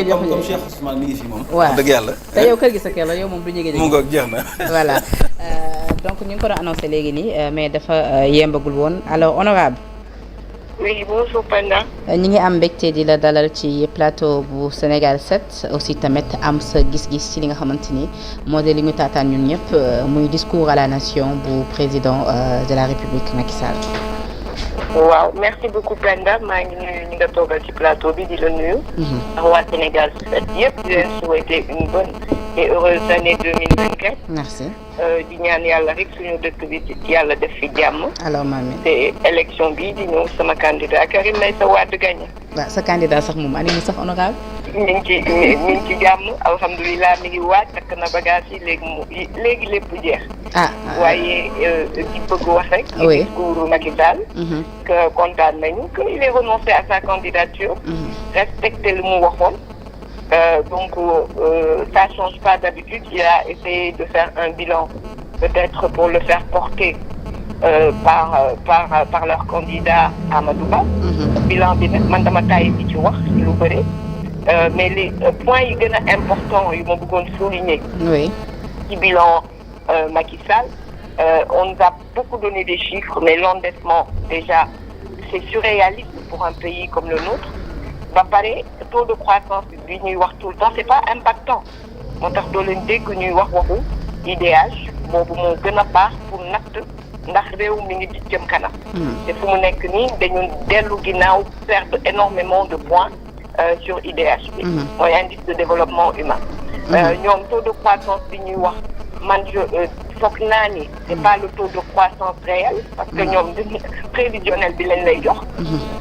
comme Cheikh Ousmane mi ngi fi moom. waaw dëgg yàlla. te yow kër gi sa kër la yow moom du ñëgee. mu ngoog jeex na. voilà donc ñu ngi ko doon annoncé léegi nii mais dafa yembagul woon alors honorable Oui, bonjour Penda. ñi ngi am mbégte di la dalal ci plateau bu Sénégal 7 aussi tamit am sa gis-gis ci li nga xamante ni moo de li ñu taataan ñun ñëpp muy discours à la nation bu président de la République Macky Sall. waaw merci beaucoup Penda maa ngi nuyu ñi nga toogal ci plateau bi di la nuyu. ak waa Sénégal 7 yëpp di leen souhaiter une bonne et heureuse année 2024. merci. di ñaan yàlla rek suñu dëkk bi yàlla def fi jàmm. alors maami. te élection bi di ñëw sama candidat Karim Meïssa Wade gagné. waaw sa candidat sax moom ani mu sax honorable mi ngi ci jàmm alhamdulilah mi ngi waaj takk na bagage yi léegi lépp jeex. waaye di bëgg wax rek. oui discours Macky Sall. que kontaan nañu que il est renoncé à sa candidature. respecté li mu waxoon. Donc ça change pas d'habitude. Il a essayé de faire un bilan peut-être pour le faire porter par leur candidat Amadou Ba. Bilan bi nag man dama taay di ci wax lu bëri. Mais les points yi gën a important yu ma bëggoon souligner. oui ci bilan Macky Sall. On nous a beaucoup donné des chiffres mais l'endettement déjà c'est surréaliste pour un pays comme le nôtre. ba pare taux de croissance bi ñuy wax tout le temps c'est pas impactant moo tax doo leen dégg ñuy wax waxu IDH boobu moo gën a baax pour natt ndax réew mi ngi jëm kanam. te fu mu nekk nii dañu dellu ginnaaw perdre énormément de points sur IDH bi. mooy indice de développement humain. ñoom taux de croissance bi ñuy wax man foog naa ni c'est pas le taux de croissance réel parce que ñoom prévisionnel bi lañ lay jox.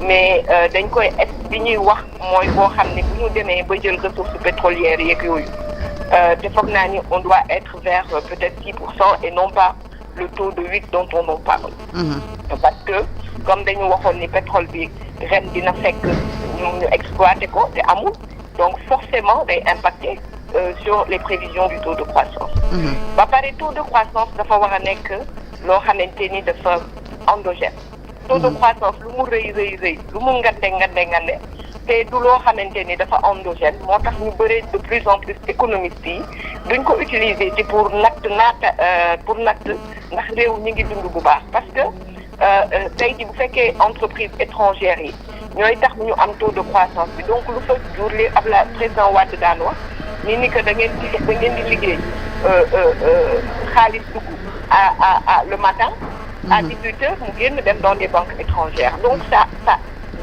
mais dañ koy bi ñuy wax mooy boo xam ne bu ñu demee ba jël ressources pétrolières yeeg yooyu te foog naa ni on doit être vers peut-être 6% et non pas le taux de 8 dont on en parle. parce que comme dañu waxoon ni pétrole bi ren dina fekk ñu exploiter ko te amul donc forcément day impacter sur les prévisions du taux de croissance. ba pare taux de croissance dafa war a nekk loo xamante ni dafa endogène. taux de croissance lu mu rëy lu mu ngande te du loo xamante ni dafa endogène moo tax ñu bëre de plus en plus économistes yi duñ ko utiliser ci pour natt ndax réew ñi ngi dund bu baax parce que tey ji bu fekkee entreprise étrangères yi ñooy tax ñu am taux de croissance bi donc lu fa jur li ab la président Wade daan wax ni que da ngeen di liggéey xaalis dugg à le matin à 18h mu génn dem dans des banques étrangères donc ça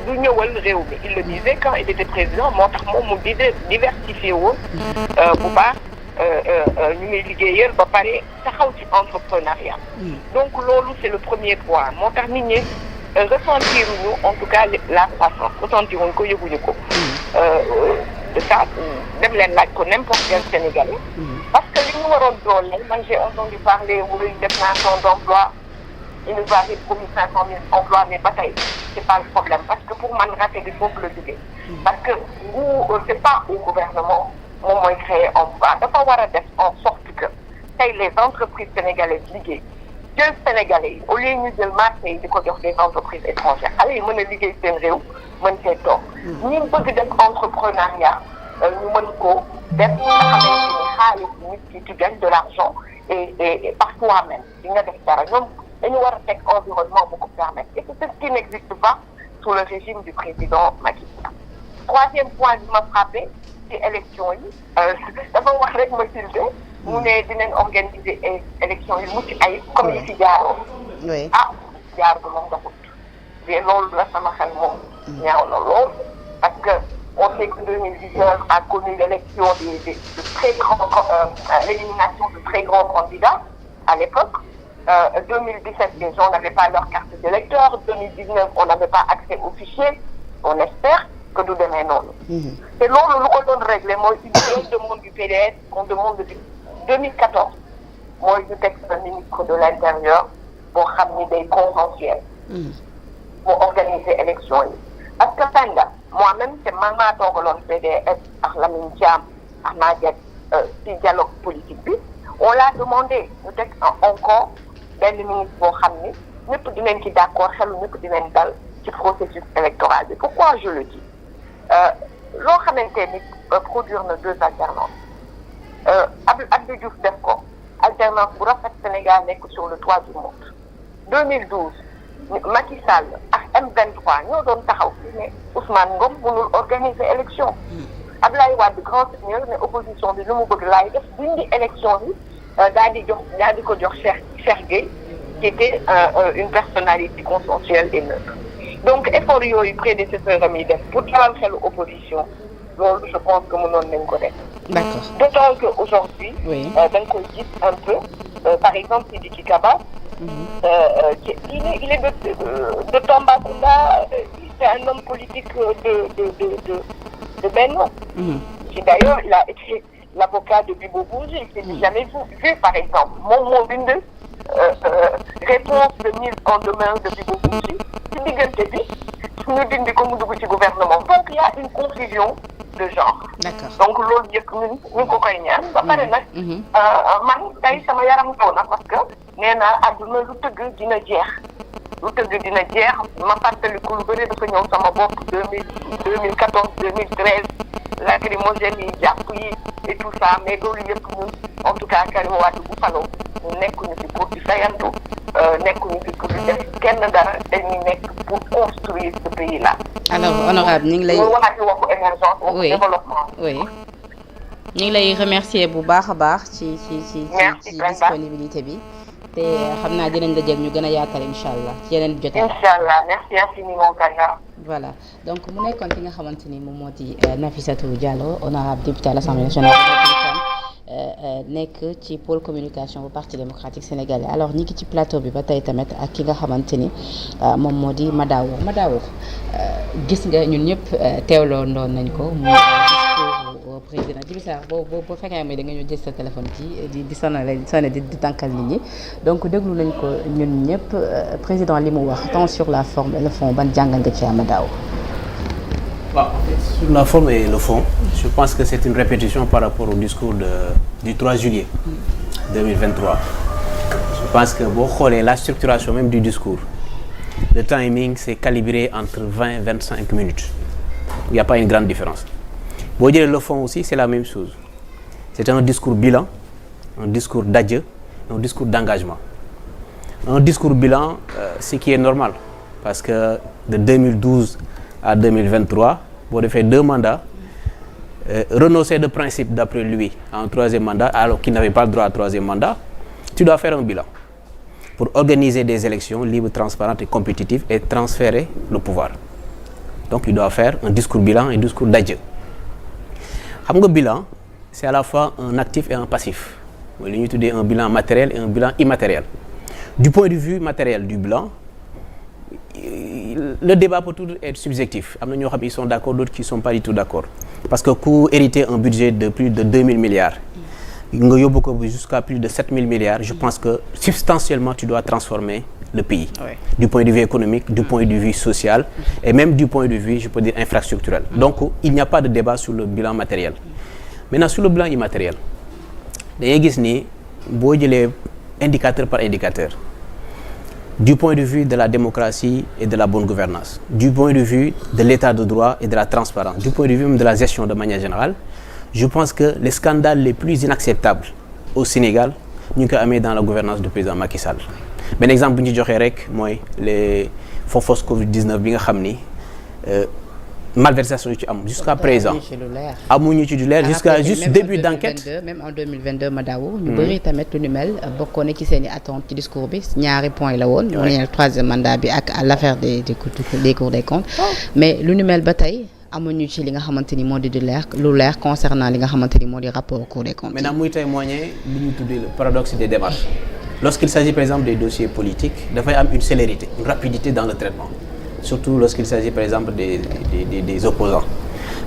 du ñëwal réew mi il le disait quand il était président moo tax moom mu diversifié woon bu baax ñu ngi liggéeyal ba pare taxaw ci entrepreneuriat donc loolu c'est le premier point moo tax nit ñi ressentiruñu en tout cas la croissance ressentiruñu ko yëguñu ko de ça dem leen laaj ko n'importe quel Sénégalais parce que li ñu waroon doole man j'ai entendu parler wuy def naa son d'emploi il nous arrive pour 500 000 emplois mais ba tey c'est pas le problème parce que pour man raté bi foofu la jógee parce que c'est pas au gouvernement moom mooy créer emploi dafa war a def en sorte que tey les entreprises sénégalaises liggéey jël Sénégalais yi au lieu ñu jël marché yi di ko jox des entreprises étrangères xale yi mën a liggéey seen réew mën see toog ñi bëgg def entrepreneuriat ñu mën ko def nga xamante ni xaalis nit ki tu gagnes de l'argent et par toi-même di nga def dara ñoom dañu war a teg environnement bu ko permettre et c'est ce qui n'existe pas sous le régime du président Macky Sall. Troisième point bi ma frappé ci élection yi dafa wax rek ma tilde mu ne dinañ organiser élection yi mucc ayib comme yi fi jaaroon jaar bu moom doxut mais loolu la sama xel moom ñaaw na lool parce que on sait que 2019 a connu l'élection de très grands l'élimination de très grands candidats à l'époque 2017 les gens n'avaient pas leur carte d'électeur 2019 on n'avait pas accès au fichier on espère que du demee noonu te loolu lu ko doon réglé mooy une demande du PDS qu'on demande depuis 2014 mooy ñu teg un ministre de l'intérieur boo xam ni day consensuel mu organiser élection yi parce que Penda moi-même c'est man maa toogaloon PDS ak Lamine Thiam ak Maguette ci dialogue politique bi on l'a demandé ñu teg encore benn ministre boo xam ni ñëpp dinañ ci d'accord xelu ñëpp dinañ dal ci processus électoral bi pourquoi je le dis loo xamante ni produire na 2 alternances Abdou Diouf def ko alternance bu rafet Sénégal nekk sur le toit du monde 2012 Macky Sall ak M23 ñoo doon taxaw fi ne Ousmane Ngom mënul organiser élection Abdoulaye Wade grand seigneur ne opposition bi lu mu bëgg laay def dindi élection yi daal di ko jox Cheikh Gueye qui était une personnalité consensuelle et neutre donc effort yooyu prédécesseur am yi def pour dalal xelu opposition loolu je pense que mënoon nañ ko def. D'accord. D'autant que aujourd'hui da nga koy gis un peu par exemple Sidiki Kaba il est de Tambacounda c'est un homme politique de Benno qui d'ailleurs il a été l'avocat de Bibo Bourgi il s'est jamais vu par exemple moom moo bind réponse de mise en demeure de Bibo Bourgi ci diggante bi ñu dindi ko mu dugg ci gouvernement donc il y a une confusion de genre. D'accord. Donc loolu yëpp ñu ko koy ñaan ba pare nag man tey sama yaram taw na parce que nee naa àdduna lu tëgg dina jeex ma fàttaliku lu bëri dafa ñëw sama bopp 2014 2013 lacrymogène yi jàpp yi et tout ça mais loolu yëpp ñun en tout cas Karim Wade bu faloo ñu nekkuñu fi pour di fayantu nekkuñu fi pour di def kenn dara dañuy nekk pour construire ce pays là. Alors honorable ñu ngi lay waxati waxu émergence waxu développement. Oui ñu ngi lay remercier bu baax a baax ci disponibilité bi te xam naa dinañ la jël ñu gën a yaatal incha allah ci yeneen jotaay. incha allah merci infiniment Kanya. Voilà donc mu nekkoon ki nga xamante ni moom moo di Nafissatou Diallo honorable député à l'Assemblée nationale nekk ci pôle communication bu parti démocratique sénégalais alors ñi ngi ci plateau bi ba tey tamit ak ki nga xamante ni moom moo di Madawo gis nga ñun ñëpp teewloo ndoon nañ ko mu discours président Djibi Sarr boo fekkee mooy da nga ñëw jël sa téléphone di sonné di tànkal nit ñi donc déglu nañ ko ñun ñëpp président li mu wax tant sur la forme et le fond ban jàngal nga ci Madawo. Sur la forme et le fond, je pense que c'est une répétition par rapport au discours du 3 juillet 2023. Je pense que boo xoolee la structuration même du discours, le timing c'est calibré entre 20 et 25 minutes. Il n'y a pas une grande différence. Boo jëlee le fond aussi, c'est la même chose. C'est un discours bilan, un discours d'adieu, un discours d'engagement. Un discours bilan, ce qui est normal, parce que de 2012 à 2023, boo defee 2 mandats, renoncer de principe d'après lui à un 3e mandat alors qu'il n'avait pas le droit à un 3e mandat, tu dois faire un bilan pour organiser des élections libres, transparentes et compétitives et transférer le pouvoir. Donc il doit faire un discours bilan et un discours d'adieu. Xam nga bilan, c'est à la fois un actif et un passif. Mooy li ñuy tuddee un bilan matériel et un bilan immatériel. Du point de vue matériel du bilan, le débat peut toujours être subjectif. Am na ñoo xam ils sont d'accord, d'autres qui sont pas du tout d'accord. Parce que ku hériter un budget de plus de 2000 milliards, nga yóbbu ko jusqu'à plus de 7000 milliards, je pense que substantiellement tu dois transformer le pays. Ouais. Du point de vue économique, du point de vue social et même du point de vue, je peux dire, infrastructurel. Donc il n'y a pas de débat sur le bilan matériel. Maintenant sur le bilan immatériel, dañuy gis ni boo jëlee indicateur par indicateur, du point de vue de la démocratie et de la bonne gouvernance, du point de vue de l'état de droit et de la transparence, du point de vue même de la gestion de manière générale, je pense que les scandales les plus inacceptables au Sénégal ñu ngi ko amee dans la gouvernance du président Macky Sall. Benn exemple bu ñu joxee rek mooy les faux Covid-19 bi nga xam ni malversation yu ci am jusqu'à présent amuñu ci du leer jusqu'à juste début d'enquête. Même en 2022 Madawo ñu bëri tamit lu ñu mel bokkoon na ci seen i attentes ci discours bi ñaari point la woon. mu ne 3e mandat bi ak l'affaire des cours des comptes. Mais lu ñu mel ba tey amuñu ci li nga xamante ni moo di lu leer concernant li nga xamante ni moo di rapport cours des comptes. Maintenant muy témoigner li ñu tuddee le paradoxe des démarches. Lorsqu'il s'agit par exemple des dossiers politiques dafay am une célérité, une rapidité dans le traitement. Surtout lorsqu'il s'agit par exemple des opposants.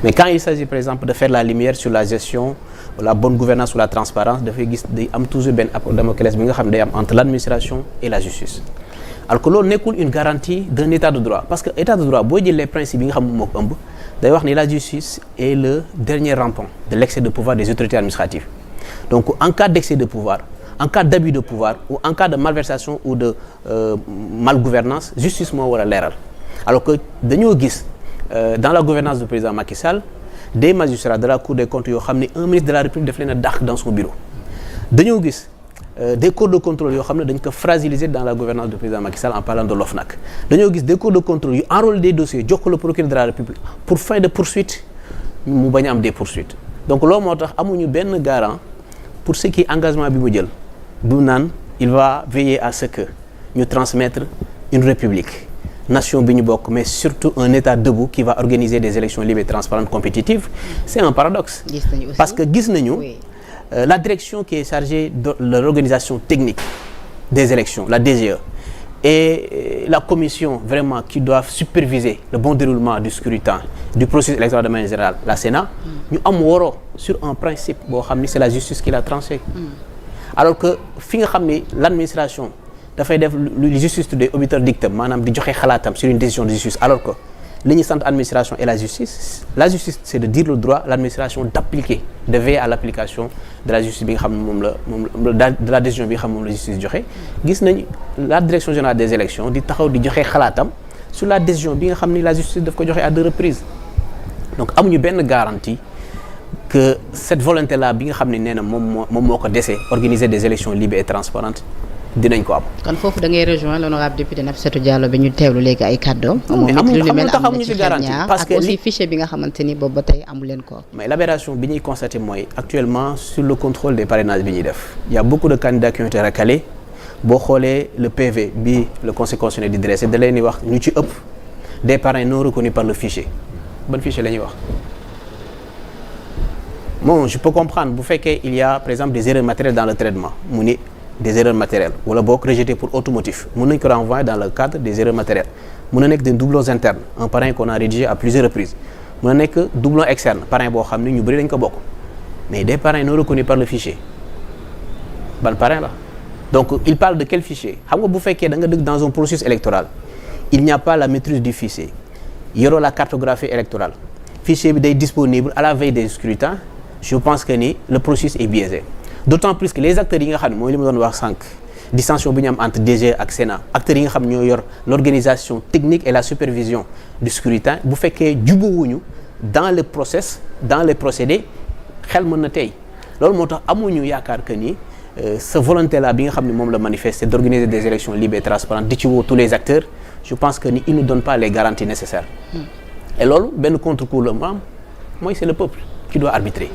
Mais quand il s'agit par exemple de faire la lumière sur la gestion, la bonne gouvernance ou la transparence, dafay gis day am toujours benn apport Damoclès bi nga xam day am entre l'administration et la justice. Alors que loolu nekkul une garantie d'un état de droit, parce que état de droit boo jëlee les principes yi nga xam moo ko ëmb day wax ni la justice est le dernier rampant de l'excès de pouvoir des autorités administratives. Donc en cas d'excès de pouvoir, en cas d'abus de pouvoir ou en cas de malversation ou de malgouvernance, justice moo war a leeral. Alors que dañoo gis dans la gouvernance du président Macky Sall des magistrats de la Cour des comptes yoo xam ne un ministre de la République daf leen a dàq dans son bureau dañoo gis des corps de contrôle yoo xam ne dañ ko fragiliser dans la gouvernance du président Macky Sall en parlant de l'OFNAC dañoo gis des corps de contrôle yu enrôler des dossiers jox ko le procureur de la République pour fin de poursuite mu bañ a am des poursuites donc loolu moo tax amuñu benn garant pour ce qui est engagement bi mu jël bu naan il va veiller à ce que ñu transmettre une république nation bi ñu bokk mais surtout un état debout qui va organiser des élections libres et transparentes compétitives c'est un paradoxe parce que gis nañu la direction qui est chargée de l'organisation technique des élections la DGE et la commission vraiment qui doivent superviser le bon déroulement du scrutin du processus électoral de manière générale la Sénat ñu am waroo sur un principe boo xam ni c'est la justice qui l'a tranché alors que fi nga xam ni l'administration dafay def lu justice tuddee obiter dictum maanaam di joxe xalaatam sur une décision de justice alors que li ñu sant administration et la justice c'est de dire le droit l'administration d'appliquer de veiller à l'application de la justice bi nga xam ne moom la de la décision bi nga xam ne moom la justice joxe gis nañ la direction générale des élections di taxaw di joxe xalaatam sur la décision bi nga xam ni la justice daf ko joxe à 2 reprises donc amuñu benn garantie que cette volonté là bi nga xam ne nee na moom moo ko dese organiser des élections libres et transparentes dinañ ko am. kon foofu da ngay rejoindre l'honorable député Nafissatou Diallo bi ñu teewlu léegi ay kàddoom. mais amuñu ci garantie parce que aussi fichier bi nga xamante ni boobu ba tey amu leen ko. mais l'aberration bi ñuy constater mooy actuellement sur le contrôle des parrainages bi ñuy def il y a beaucoup de candidats qui ont été recalés boo xoolee le PV bi le conseil constitutionnel di dressé da leen di wax ñu ci ëpp des parrains non reconnus par le fichier ban fichier la ñuy wax. bon je peux comprendre bu fekkee il y a par exemple des erreurs matérielles dans le traitement mu ni des erreurs matérielles wala boog rejeté pour autre motif mën nañ ko renvoyer dans le cadre des erreurs matérielles mën na nekk des doublons internes un parrain qu'on a rédigé à plusieurs reprises mën na nekk doublon externe parrain boo xam ne ñu bëri dañ ko bokk mais des parrains non reconnus par le fichier ban parrain la donc il parle de quel fichier xam nga bu fekkee da nga dëgg dans un processus électoral il n'y a pas la maîtrise du fichier yoroo la cartographie électorale fichier bi day disponible à la veille des scrutins je pense que ni le processus est biaisé d'autant plus que les acteurs yi nga xam ne mooy li ma doon wax sànq distinction bi ñu am entre DG ak Sénat acteurs yi nga xam ñoo yor l'organisation technique et la supervision du scrutin bu fekkee jubóowuñu dans le process dans les procédés xel mën na tey loolu moo tax amuñu yaakaar que ni ce volonté là bi nga xam ne moom la manifester d'organiser des élections libres et transparentes di ci woo tous les acteurs je pense que ni ils ne donnent pas les garanties nécessaires et loolu benn contre-coup la mu am mooy c'est le peuple qui doit arbitrer